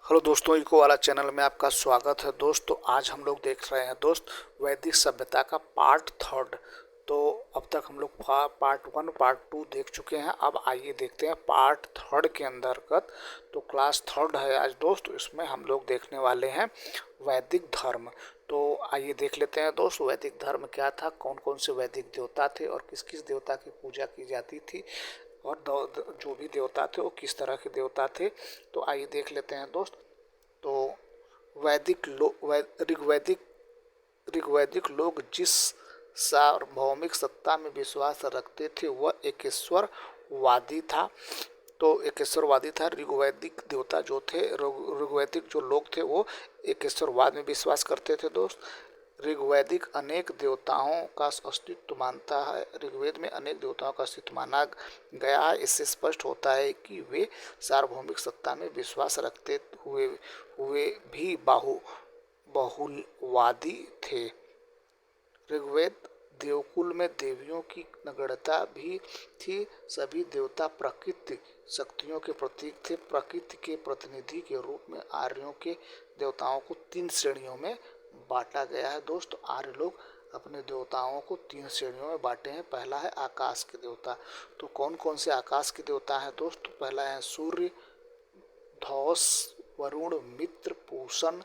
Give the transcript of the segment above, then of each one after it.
Hello दोस्तों, eco वाला channel में आपका स्वागत है। दोस्तों आज हम लोग देख रहे हैं वैदिक सभ्यता का पार्ट थर्ड। तो अब तक हम लोग पार्ट वन पार्ट टू देख चुके हैं। अब आइए देखते हैं पार्ट थर्ड के अंतर्गत। तो क्लास थर्ड है आज दोस्त, इसमें हम लोग देखने वाले हैं वैदिक धर्म। तो आइए देख लेते हैं दोस्त, वैदिक धर्म क्या था, कौन कौन से वैदिक देवता थे और किस किस देवता की पूजा की जाती थी, और जो भी देवता थे वो किस तरह के देवता थे। तो आइए देख लेते हैं दोस्त। तो ऋग्वैदिक ऋग्वैदिक लोग जिस सार्वभौमिक सत्ता में विश्वास रखते थे वह एकेश्वरवादी था। तो एकेश्वरवादी था। ऋग्वैदिक देवता जो थे, ऋग्वैदिक जो लोग थे वो एकेश्वरवाद में विश्वास करते थे दोस्त। ऋग्वैदिक अनेक देवताओं का अस्तित्व मानता है। ऋग्वेद में अनेक देवताओं का अस्तित्व माना गया है। इससे स्पष्ट होता है कि वे सार्वभौमिक सत्ता में विश्वास रखते हुए हुए भी बहुलवादी थे। ऋग्वेद देवकुल में देवियों की नगण्यता भी थी। सभी देवता प्रकृति शक्तियों के प्रतीक थे। प्रकृति के प्रतिनिधि के रूप में आर्यों के देवताओं को 3 श्रेणियों में बांटा गया है दोस्त। आर्य लोग अपने देवताओं को 3 श्रेणियों में बांटे हैं। पहला है आकाश के देवता। तो कौन कौन से आकाश के देवता हैं दोस्त? पहला है सूर्य, धौस, वरुण, मित्र, पूषण,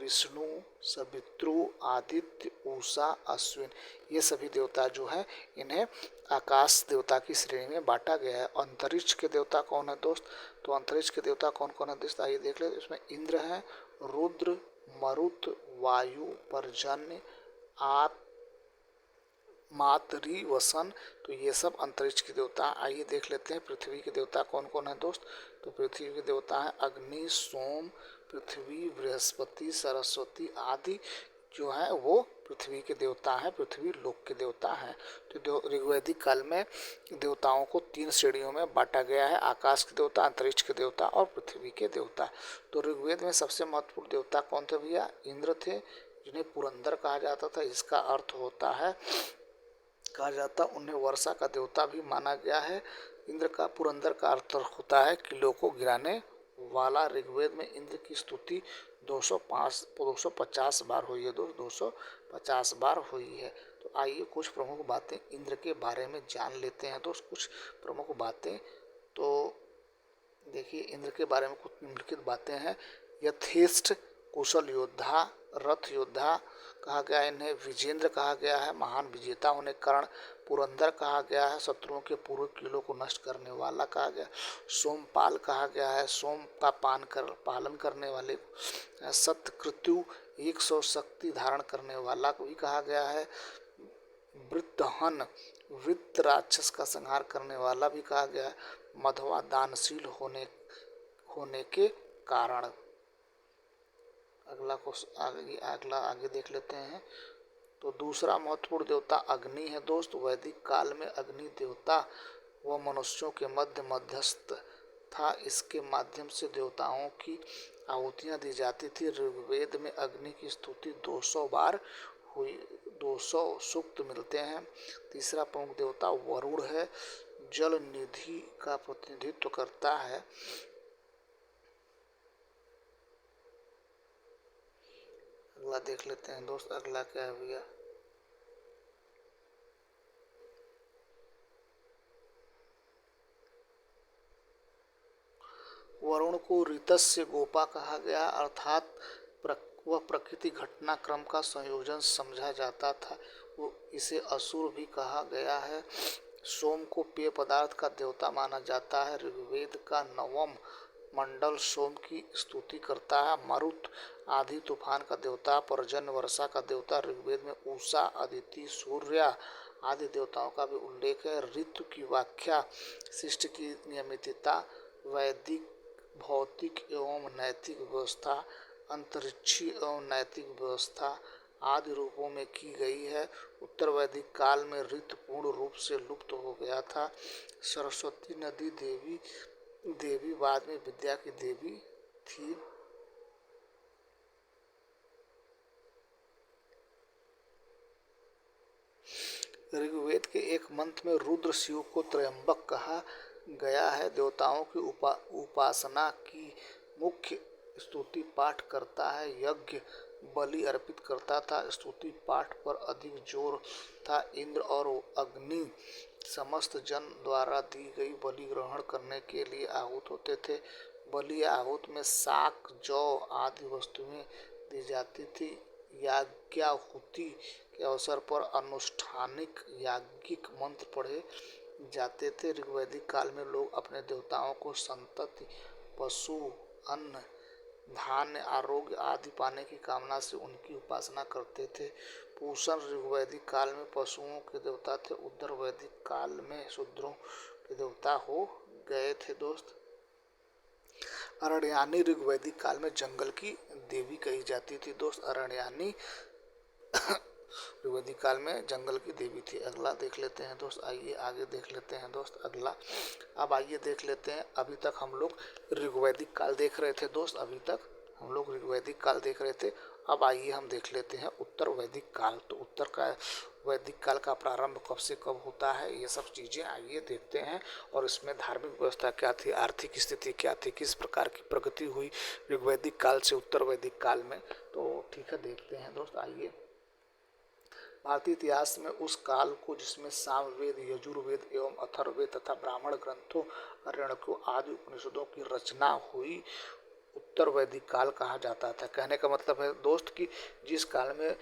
विष्णु, सवित्रु, आदित्य, उषा, अश्विन। ये सभी देवता जो है इन्हें आकाश देवता की श्रेणी में बांटा गया है। अंतरिक्ष के देवता कौन है दोस्त? तो अंतरिक्ष के देवता कौन कौन है दोस्त, आइए देख ले। इसमें इंद्र है, रुद्र, मरुत, वायु, पर्जन्य, आप, मातरी, वसन। तो ये सब अंतरिक्ष के देवता। आइए देख लेते हैं पृथ्वी के देवता कौन कौन है दोस्त। तो पृथ्वी के देवता है अग्नि, सोम, पृथ्वी, बृहस्पति, सरस्वती आदि जो है वो पृथ्वी के देवता हैं, पृथ्वी लोक के देवता हैं। तो ऋग्वैदिक काल में देवताओं को 3 श्रेणियों में बांटा गया है, आकाश के देवता, अंतरिक्ष के देवता और पृथ्वी के देवता। तो ऋग्वेद में सबसे महत्वपूर्ण देवता कौन थे भैया? इंद्र थे, जिन्हें पुरंदर कहा जाता था। इसका अर्थ होता है, कहा जाता उन्हें वर्षा का देवता भी माना गया है। इंद्र का, पुरंदर का अर्थ होता है किलों को गिराने वाला। ऋग्वेद में इंद्र की स्तुति 250 बार हुई है दोस्त, 250 बार हुई है। तो आइए कुछ प्रमुख बातें इंद्र के बारे में जान लेते हैं दोस्त, कुछ प्रमुख बातें। तो देखिए इंद्र के बारे में कुछ निम्नलिखित बातें हैं। यथेष्ट कुशल योद्धा, रथ योद्धा कहा गया है इन्हें। विजेंद्र कहा गया है, महान विजेता होने के कारण। पुरंदर कहा गया है, शत्रुओं के पूर्व किलों को नष्ट करने वाला कहा गया। सोमपाल कहा गया है, सोम का पालन करने वाले। सत्यकृत्यु 100 शक्ति धारण करने वाला को भी कहा गया है। वृत्रहन, वृत्त राक्षस का संहार करने वाला भी कहा गया है। मधवा दानशील होने के कारण। अगला आगे देख लेते हैं। तो दूसरा महत्वपूर्ण देवता अग्नि है दोस्त। वैदिक काल में अग्नि देवता व मनुष्यों के मध्यस्थ था। इसके माध्यम से देवताओं की आहुतियां दी जाती थी। ऋग्वेद में अग्नि की स्तुति 200 बार हुई, 200 सूक्त मिलते हैं। तीसरा प्रमुख देवता वरुण है, जल निधि का प्रतिनिधित्व करता है। अगला देख लेते हैं दोस्त, अगला क्या है भैया? वरुण को ऋतस्य गोपा कहा गया, अर्थात वह प्रकृति घटनाक्रम का संयोजन समझा जाता था। वो इसे असुर भी कहा गया है। सोम को पेय पदार्थ का देवता माना जाता है। ऋग्वेद का 9वां मंडल सोम की स्तुति करता है। मरुत आधी तूफान का देवता, पर्जन्य वर्षा का देवता। ऋग्वेद में उषा, अदिति, सूर्य आदि देवताओं का भी उल्लेख है। ऋतु की व्याख्या सृष्टि की नियमितता, वैदिक भौतिक एवं नैतिक व्यवस्था, अंतरिक्षीय एवं नैतिक व्यवस्था आदि रूपों में की गई है। उत्तर वैदिक काल में ऋतु पूर्ण रूप से लुप्त हो गया था। सरस्वती नदी देवी बाद में विद्या की देवी थी। ऋग्वेद के एक मंत्र में रुद्र शिव को त्रयंबक कहा गया है। देवताओं की उपासना की मुख्य स्तुति पाठ करता है, यज्ञ बलि अर्पित करता था। स्तुति पाठ पर अधिक जोर था। इंद्र और अग्नि समस्त जन द्वारा दी गई बलि ग्रहण करने के लिए आहूत होते थे। बलि या आहूत में शाक, जौ आदि वस्तुएं दी जाती थी। याज्ञाहुति के अवसर पर अनुष्ठानिक याज्ञिक मंत्र पढ़े जाते थे। ऋग्वैदिक काल में लोग अपने देवताओं को संतति, पशु, अन्न, धान्य, आरोग्य आदि पाने की कामना से उनकी उपासना करते थे। पूषण ऋग्वैदिक काल में पशुओं के देवता थे। उत्तर वैदिक काल में शूद्रों के देवता हो गए थे। दोस्त, अरण्यानी ऋग्वैदिक काल में जंगल की देवी कही जाती थी। दोस्त, अरण्यानी ऋग्वैदिक काल में जंगल की देवी थी। अगला देख लेते हैं दोस्त, आइए आगे देख लेते हैं दोस्त अगला। अब आइए देख लेते हैं, अभी तक हम लोग ऋग्वैदिक काल देख रहे थे दोस्त, अभी तक हम लोग ऋग्वैदिक काल देख रहे थे। अब आइए हम देख लेते हैं उत्तर वैदिक काल। तो उत्तर का वैदिक काल का प्रारंभ कब से कब होता है, ये सब चीज़ें आइए देखते हैं। और इसमें धार्मिक व्यवस्था क्या थी, आर्थिक स्थिति क्या थी, किस प्रकार की प्रगति हुई ऋग्वैदिक काल से उत्तर वैदिक काल में। तो ठीक है, देखते हैं दोस्त, आइए। भारतीय इतिहास में उस काल को जिसमें सामवेद, यजुर्वेद एवं अथर्ववेद तथा ब्राह्मण ग्रंथों, आरण्यकों आदि उपनिषदों की रचना हुई, उत्तर वैदिक काल कहा जाता था। कहने का मतलब है दोस्त कि जिस काल में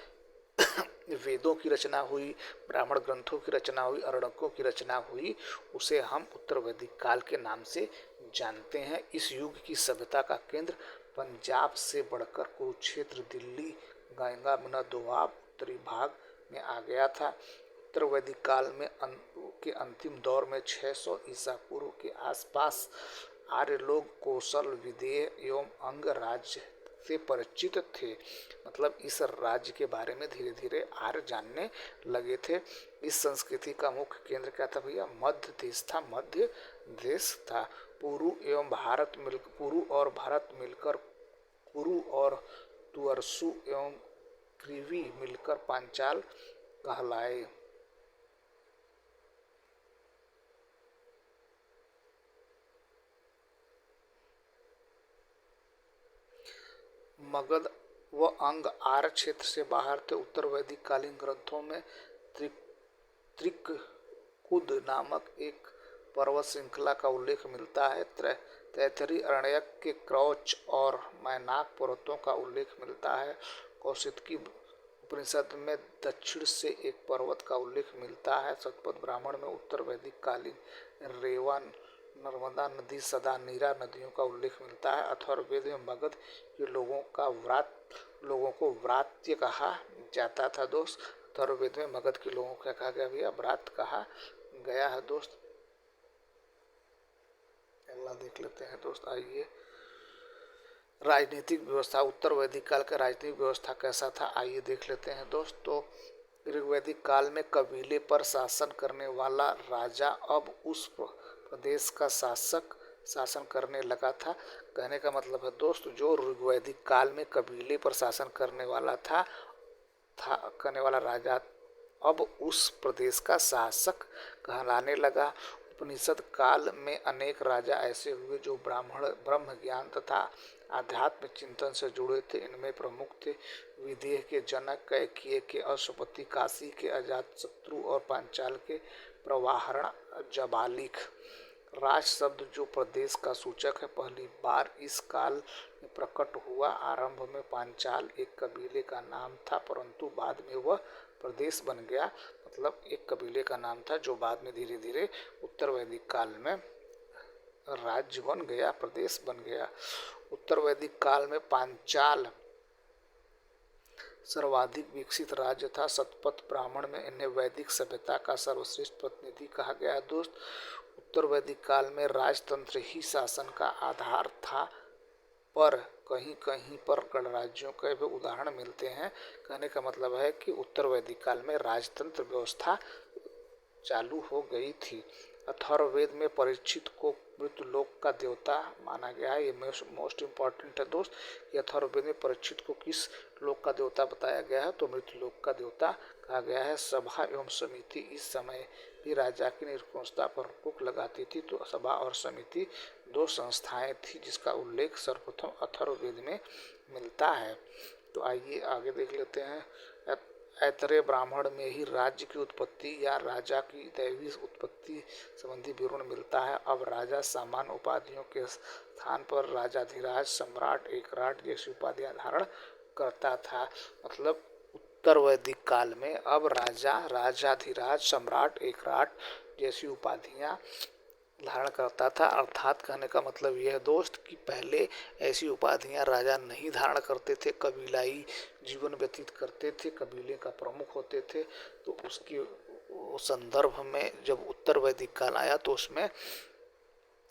वेदों की रचना हुई, ब्राह्मण ग्रंथों की रचना हुई, आरण्यकों की रचना हुई, उसे हम उत्तर वैदिक काल के नाम से जानते हैं। इस युग की सभ्यता का केंद्र पंजाब से बढ़कर कुरुक्षेत्र, दिल्ली, गंगा यमुना दोआब उत्तरी भाग में आ गया था। उत्तर वैदिक काल में के अंतिम दौर में 600 ईसा पूर्व के आसपास आर्य लोग कौशल, विदेह एवं अंग राज्य से परिचित थे। मतलब इस राज्य के बारे में धीरे धीरे आर्य जानने लगे थे। इस संस्कृति का मुख्य केंद्र क्या था भैया, मध्य देश था, मध्य देश था। पुरु और भारत मिलकर कुरु और तुअर्सु एवं क्रीवी मिलकर पांचाल कहलाए। मगध व अंग आर्य क्षेत्र से बाहर थे। उत्तर वैदिक कालीन ग्रंथों में त्रिकुद नामक एक पर्वत श्रृंखला का उल्लेख मिलता है। तैतरी अरण्यक के क्रौच और मैनाक पर्वतों का उल्लेख मिलता है। कौशिकी उपनिषद में दक्षिण से एक पर्वत का उल्लेख मिलता है। शतपथ ब्राह्मण में उत्तर वैदिक कालीन रेवा, नर्मदा नदी, सदा, नीरा नदियों का उल्लेख मिलता है। अथर्ववेद में मगध के लोगों को व्रात्य कहा जाता था। दोस्त, अथर्ववेद में मगध के लोगों को क्या कहा गया भैया, व्रात कहा गया है। दोस्त, अगला देख लेते हैं दोस्त, आइए। राजनीतिक व्यवस्था, उत्तर वैदिक काल का राजनीतिक व्यवस्था कैसा था, आइए देख लेते हैं दोस्त। तो ऋग्वैदिक काल में कबीले पर शासन करने वाला राजा अब उस प्रदेश का शासन करने लगा था। कहने का मतलब है दोस्त, जो ऋग्वैदिक काल में कबीले पर शासन करने वाला करने वाला राजा अब उस प्रदेश का शासक कहलाने लगा। उपनिषद काल में अनेक राजा ऐसे हुए जो ब्रह्म ज्ञान तथा आध्यात्म चिंतन से जुड़े थे। इनमें प्रमुख थे विदेह के जनक, कैकेयी के अश्वपति, काशी के अजातशत्रु और पांचाल के प्रवाहरण जबालिक। राज शब्द जो प्रदेश का सूचक है, पहली बार इस काल में प्रकट हुआ। आरंभ में पांचाल एक कबीले का नाम था, परंतु बाद में वह प्रदेश बन गया। मतलब एक कबीले का नाम था जो बाद में धीरे धीरे उत्तर वैदिक काल में राज्य बन गया, प्रदेश बन गया। उत्तर वैदिक काल में पांचाल सर्वाधिक विकसित राज्य था। शतपथ ब्राह्मण में इन्हें वैदिक सभ्यता का सर्वश्रेष्ठ प्रतिनिधि कहा गया है। दोस्त, उत्तर वैदिक काल में राजतंत्र ही शासन का आधार था, पर कहीं कहीं पर गणराज्यों के भी उदाहरण मिलते हैं। कहने का मतलब है कि उत्तर वैदिक काल में राजतंत्र व्यवस्था चालू हो गई थी। अथर्ववेद में परीक्षित को मृत्युलोक का देवता माना गया है। ये मोस्ट इम्पॉर्टेंट है दोस्त। ये अथर्ववेद में परीक्षित को किस लोक का देवता बताया गया है, तो मृत्युलोक का देवता कहा गया है। सभा एवं समिति इस समय भी राजा की निरंकुशता पर रोक लगाती थी। तो सभा और समिति दो संस्थाएं थी जिसका उल्लेख सर्वप्रथम अथर्ववेद में मिलता है। तो आइए आगे देख लेते हैं। ऐतरेय ब्राह्मण में ही राज्य की उत्पत्ति या राजा की दैवीय उत्पत्ति संबंधी विवरण मिलता है। अब राजा सामान्य उपाधियों के स्थान पर राजाधिराज, सम्राट, एकराट जैसी उपाधियां धारण करता था। मतलब उत्तर वैदिक काल में अब राजा, राजाधिराज, सम्राट, एकराट जैसी उपाधियां धारण करता था। अर्थात कहने का मतलब यह दोस्त कि पहले ऐसी उपाधियां राजा नहीं धारण करते थे, कबीलाई जीवन व्यतीत करते थे, कबीले का प्रमुख होते थे। तो उसके संदर्भ में जब उत्तर वैदिक काल आया तो उसमें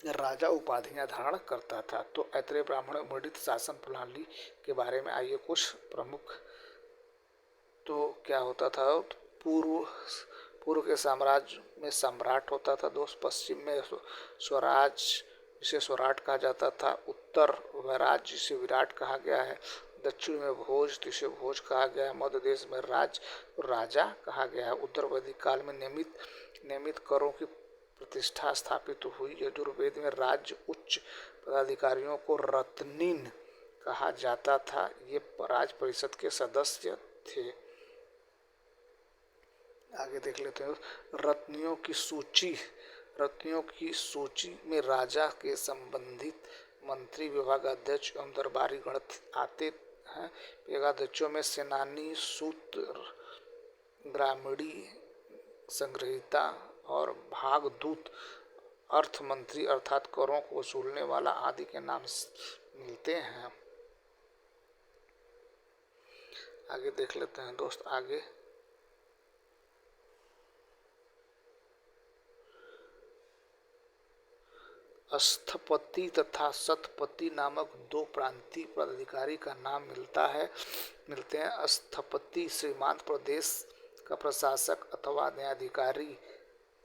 राजा उपाधियां धारण करता था। तो ऐतरेय ब्राह्मण मंडित शासन प्रणाली के बारे में आइए कुछ प्रमुख। तो क्या होता था, पूर्व के साम्राज्य में सम्राट होता था दोस्त, पश्चिम में स्वराज जिसे स्वराट कहा जाता था, उत्तर वैराज जिसे विराट कहा गया है, दक्षिण में भोज जिसे भोज कहा गया है, मध्य देश में राजा कहा गया है। उत्तर वैदिक काल में नियमित करों की प्रतिष्ठा स्थापित हुई। यजुर्वेद में राज्य उच्च पदाधिकारियों को रत्निन कहा जाता था। ये राज परिषद के सदस्य थे। आगे देख लेते हैं रत्नियों की सूची में राजा के संबंधित मंत्री, विभागाध्यक्ष एवं दरबारी गण आते हैं। विभागाध्यक्षों में सेनानी, सूत्र, ग्रामीणी, संग्रहिता और भागदूत, अर्थ मंत्री अर्थात करों को वसूलने वाला आदि के नाम मिलते हैं। आगे देख लेते हैं दोस्त। आगे स्थपति तथा शतपति नामक दो प्रांतीय पदाधिकारी का नाम मिलते हैं। स्थपति सीमांत प्रदेश का प्रशासक अथवा न्यायाधिकारी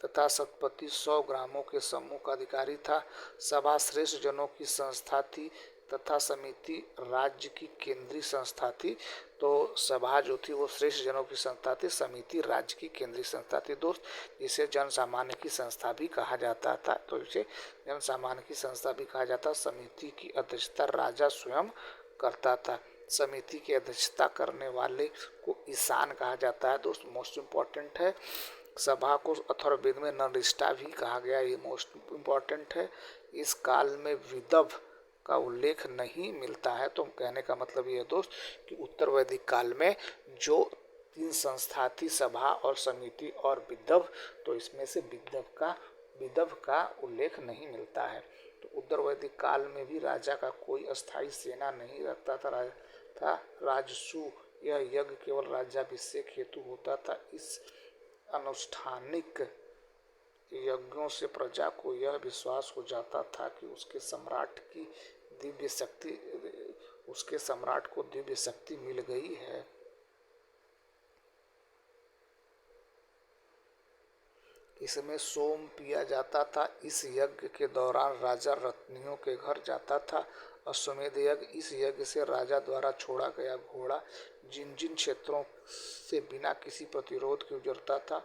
तथा शतपति 100 ग्रामों के समूह का अधिकारी था। सभा श्रेष्ठ जनों की संस्था थी तथा समिति राज्य की केंद्रीय संस्था थी। तो सभा जो थी वो श्रेष्ठ जनों की संस्था थी, समिति राज्य की केंद्रीय संस्था थी दोस्त, जिसे जन सामान्य की संस्था भी कहा जाता था। तो इसे जन सामान्य की संस्था भी कहा जाता। समिति की अध्यक्षता राजा स्वयं करता था। समिति की अध्यक्षता करने वाले को ईशान कहा जाता है दोस्त, मोस्ट इम्पॉर्टेंट है। सभा को अथर्ववेद में नरनिष्ठा भी कहा गया, ये मोस्ट इम्पॉर्टेंट है। इस काल में विदव का उल्लेख नहीं मिलता है। तो कहने का मतलब ये दोस्त कि उत्तर वैदिक काल में जो 3 संस्था थी, सभा और समिति और विदव, तो इसमें से विदव का उल्लेख नहीं मिलता है। तो उत्तर वैदिक काल में भी राजा का कोई अस्थायी सेना नहीं रहता था। राजसू यह यज्ञ केवल राज्याभिषेक हेतु होता था। इस अनुष्ठानिक यज्ञों से प्रजा को यह विश्वास हो जाता था कि उसके सम्राट को दिव्य शक्ति मिल गई है। इसमें सोम पिया जाता था। इस यज्ञ के दौरान राजा रत्नियों के घर जाता था। अश्वमेध यज्ञ, इस यज्ञ से राजा द्वारा छोड़ा गया घोड़ा जिन जिन क्षेत्रों से बिना किसी प्रतिरोध के गुजरता था,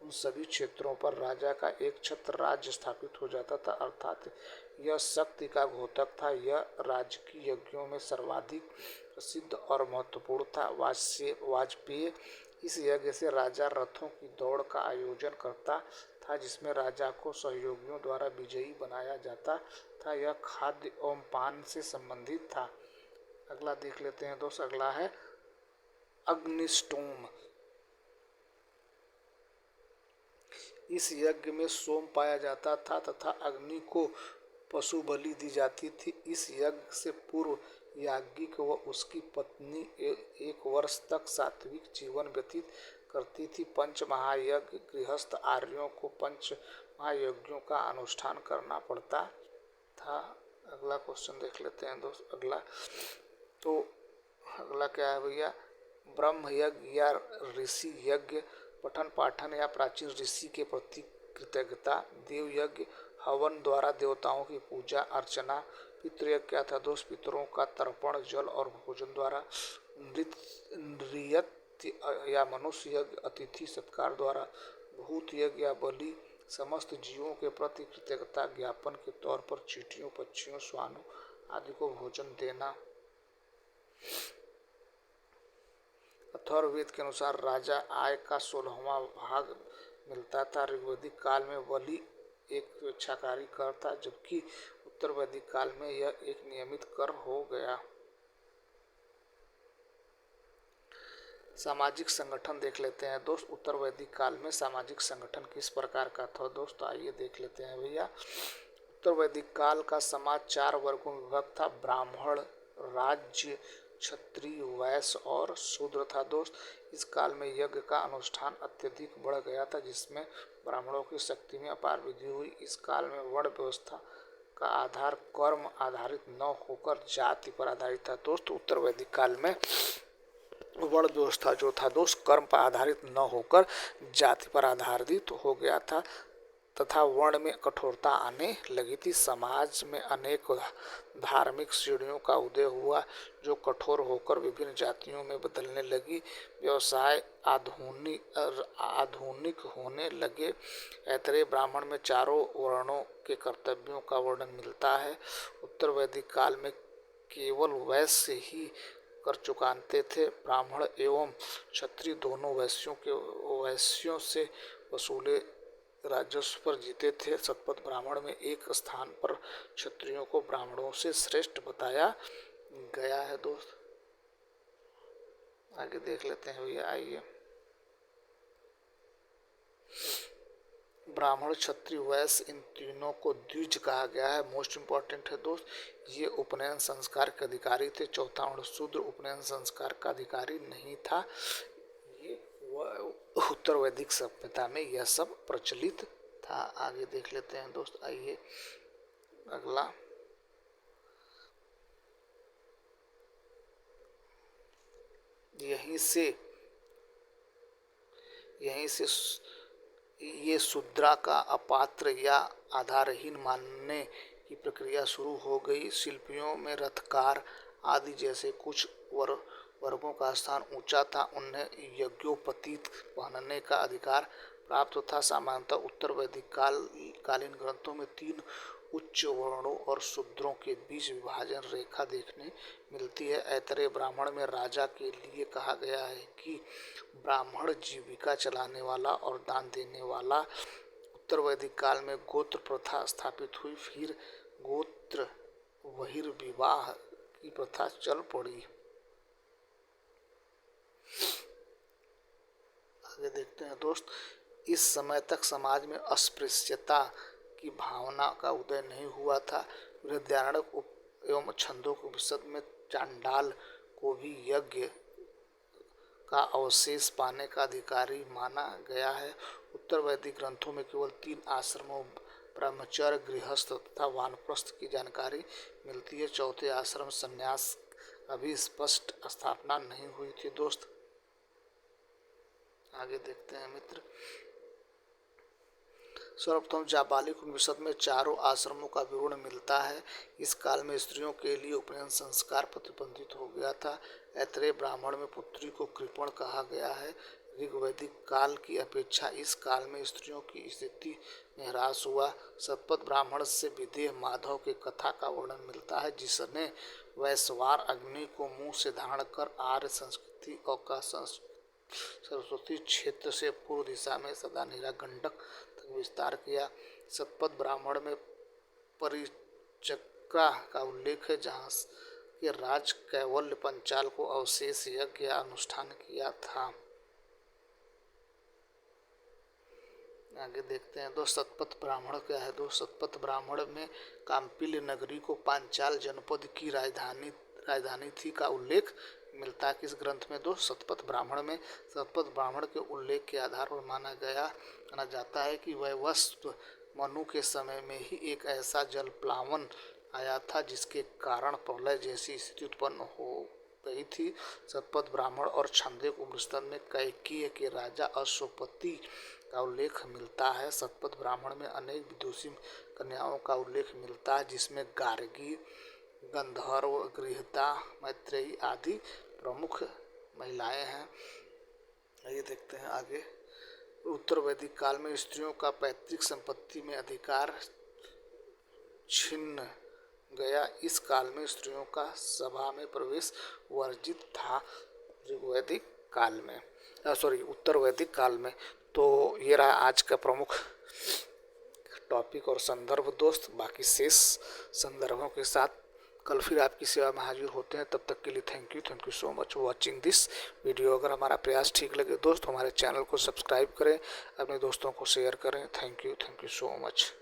उन सभी क्षेत्रों पर राजा का एक छत्र राज्य स्थापित हो जाता था। अर्थात यह शक्ति का घोतक था। यह राजकीय यज्ञों में सर्वाधिक प्रसिद्ध और महत्वपूर्ण था। वाजपेय इस यज्ञ से राजा रथों की दौड़ का आयोजन करता था, जिसमें राजा को सहयोगियों द्वारा विजयी बनाया जाता था। यह खाद्य एवं पान से संबंधित था। अगला देख लेते हैं दोस्त। अगला है अग्निष्टोम। इस यज्ञ में सोम पाया जाता था तथा अग्नि को पशु बलि दी जाती थी। इस यज्ञ से पूर्व याज्ञिक व उसकी पत्नी 1 वर्ष तक सात्विक जीवन व्यतीत करती थी। पंच महायज्ञ गृहस्थ आर्यों को 5 महायज्ञों का अनुष्ठान करना पड़ता था। अगला क्वेश्चन देख लेते हैं दोस्त। अगला क्या है भैया, ब्रह्म यज्ञ या ऋषि यज्ञ, पठन पाठन या प्राचीन ऋषि के प्रति कृतज्ञता। देव यज्ञ, हवन द्वारा देवताओं की पूजा अर्चना। पितृयज्ञ क्या था दोस्त, पितरों का तर्पण जल और भोजन द्वारा। नृत्य या मनुष्य यज्ञ, अतिथि सत्कार द्वारा भूत यज्ञ या बलि समस्त जीवों के प्रति कृतज्ञता ज्ञापन के तौर पर चींटियों, पक्षियों, श्वानों आदि को भोजन देना। अथर्ववेद के अनुसार राजा आय का 16वां भाग मिलता था। ऋग्वैदिक काल में बलि एक स्वेच्छाचारी कर था, जबकि उत्तर वैदिक काल में यह एक नियमित कर हो गया। सामाजिक संगठन देख लेते हैं दोस्त। उत्तर वैदिक काल में सामाजिक संगठन किस प्रकार का था दोस्त, आइए देख लेते हैं भैया। उत्तर वैदिक काल का समाज 4 वर्गों में विभक्त था। ब्राह्मण, राज्य, क्षत्रिय, वैश्य और शूद्र था दोस्त। इस काल में यज्ञ का अनुष्ठान अत्यधिक बढ़ गया था, जिसमें ब्राह्मणों की शक्ति में अपार वृद्धि हुई। इस काल में वर्ण व्यवस्था का आधार कर्म आधारित न होकर जाति पर आधारित था दोस्त। उत्तर वैदिक काल में वर्ण व्यवस्था जो था दोस्त कर्म पर आधारित न होकर जाति पर आधारित हो गया था तथा वर्ण में कठोरता आने लगी थी। समाज में अनेक धार्मिक श्रेणियों का उदय हुआ जो कठोर होकर विभिन्न जातियों में बदलने लगी। व्यवसाय आधुनिक होने लगे। ऐतरेय ब्राह्मण में चारों वर्णों के कर्तव्यों का वर्णन मिलता है। उत्तर वैदिक काल में केवल वैश्य ही कर चुकाते थे। ब्राह्मण एवं क्षत्रिय दोनों वैश्यों से वसूले राजस्व पर जीते थे। शतपथ ब्राह्मण में एक स्थान पर क्षत्रियों को ब्राह्मणों से श्रेष्ठ बताया गया है दोस्त। आगे देख लेते हैं भैया, आइए। ब्राह्मण, क्षत्रिय, वैश्य इन तीनों को द्विज कहा गया है। मोस्ट इम्पोर्टेंट है दोस्त, ये उपनयन संस्कार के अधिकारी थे। चौथा वर्ण शूद्र उपनयन संस्कार का अधिकारी नहीं था। ये उत्तर वैदिक सभ्यता में यह सब प्रचलित था। आगे देख लेते हैं दोस्त, आइए अगला। यहीं से ये शूद्रा का अपात्र या आधारहीन मानने की प्रक्रिया शुरू हो गई। शिल्पियों में रथकार आदि जैसे कुछ वर्गों का स्थान ऊंचा था। उन्हें यज्ञोपवीत पहनने का अधिकार प्राप्त था। सामान्यतः उत्तर वैदिक कालीन ग्रंथों में 3 उच्च वर्णों और शूद्रों के बीच विभाजन रेखा देखने मिलती है। ऐतरेय ब्राह्मण में राजा के लिए कहा गया है कि ब्राह्मण जीविका चलाने वाला और दान देने वाला। उत्तर वैदिक काल में गोत्र प्रथा स्थापित हुई। फिर गोत्र बहिर्विवाह की प्रथा चल पड़ी। आगे देखते हैं दोस्त। इस समय तक समाज में अस्पृश्यता की भावना का उदय नहीं हुआ था। बृहदारण्यक एवं छंदोपनिषद में चांडाल को भी यज्ञ का अवशेष पाने का अधिकारी माना गया है। उत्तर वैदिक ग्रंथों में केवल 3 आश्रमों ब्रह्मचर्य, गृहस्थ तथा वानप्रस्थ की जानकारी मिलती है। चौथे आश्रम संन्यास अभी स्पष्ट स्थापना नहीं हुई थी दोस्त। आगे देखते हैं मित्र। सर्वप्रथम जाबालिक उपनिषद में चारों आश्रमों का विवरण मिलता है। इस काल में स्त्रियों के लिए उपनयन संस्कार प्रतिबंधित हो गया था। ऐतरेय ब्राह्मण में पुत्री को कृपण कहा गया है। ऋग्वैदिक काल की अपेक्षा इस काल में स्त्रियों की स्थिति में ह्रास हुआ। शतपथ ब्राह्मण से विदेह माधव के कथा का वर्णन मिलता है, जिसने वैश्वार अग्नि को मुंह से धारण कर आर्य संस्कृति और सरस्वती क्षेत्र से पूर्व दिशा में सदानीरा गंडक तक विस्तार किया। शतपथ ब्राह्मण में परिचक्रा का उल्लेख है, जहाँ के राज कैवल्य पंचाल को अवशेष यज्ञ या अनुष्ठान किया था। आगे देखते हैं दोस्त, शतपथ ब्राह्मण क्या है दोस्त। शतपथ ब्राह्मण में काम्पिल्य नगरी को पांचाल जनपद की राजधानी थी का उल्लेख मिलता है। किस ग्रंथ में दोस्त, शतपथ ब्राह्मण में। शतपथ ब्राह्मण के उल्लेख के आधार पर माना जाता है कि वैवस्वत मनु के समय में ही एक ऐसा जलप्लावन आया था जिसके कारण प्रलय जैसी स्थिति उत्पन्न हो गई थी। शतपथ ब्राह्मण और छांदोग्य उपनिषद में कैकेयी के राजा अश्वपति का उल्लेख मिलता है। शतपथ ब्राह्मण में अनेक विदुषी कन्याओं का उल्लेख मिलता है, जिसमें गार्गी, गंधर्व, गृहीता, मैत्रेयी आदि प्रमुख महिलाएं हैं। ये देखते हैं आगे। उत्तर वैदिक काल में स्त्रियों का पैतृक संपत्ति में अधिकार छिन गया। इस काल में स्त्रियों का सभा में प्रवेश वर्जित था। ऋग्वैदिक काल में उत्तर वैदिक काल में। तो ये रहा आज का प्रमुख टॉपिक और संदर्भ दोस्त। बाकी शेष संदर्भों के साथ कल फिर आपकी सेवा में हाजिर होते हैं। तब तक के लिए thank you so much watching this video. अगर हमारा प्रयास ठीक लगे दोस्त, हमारे चैनल को सब्सक्राइब करें, अपने दोस्तों को शेयर करें। Thank you so much.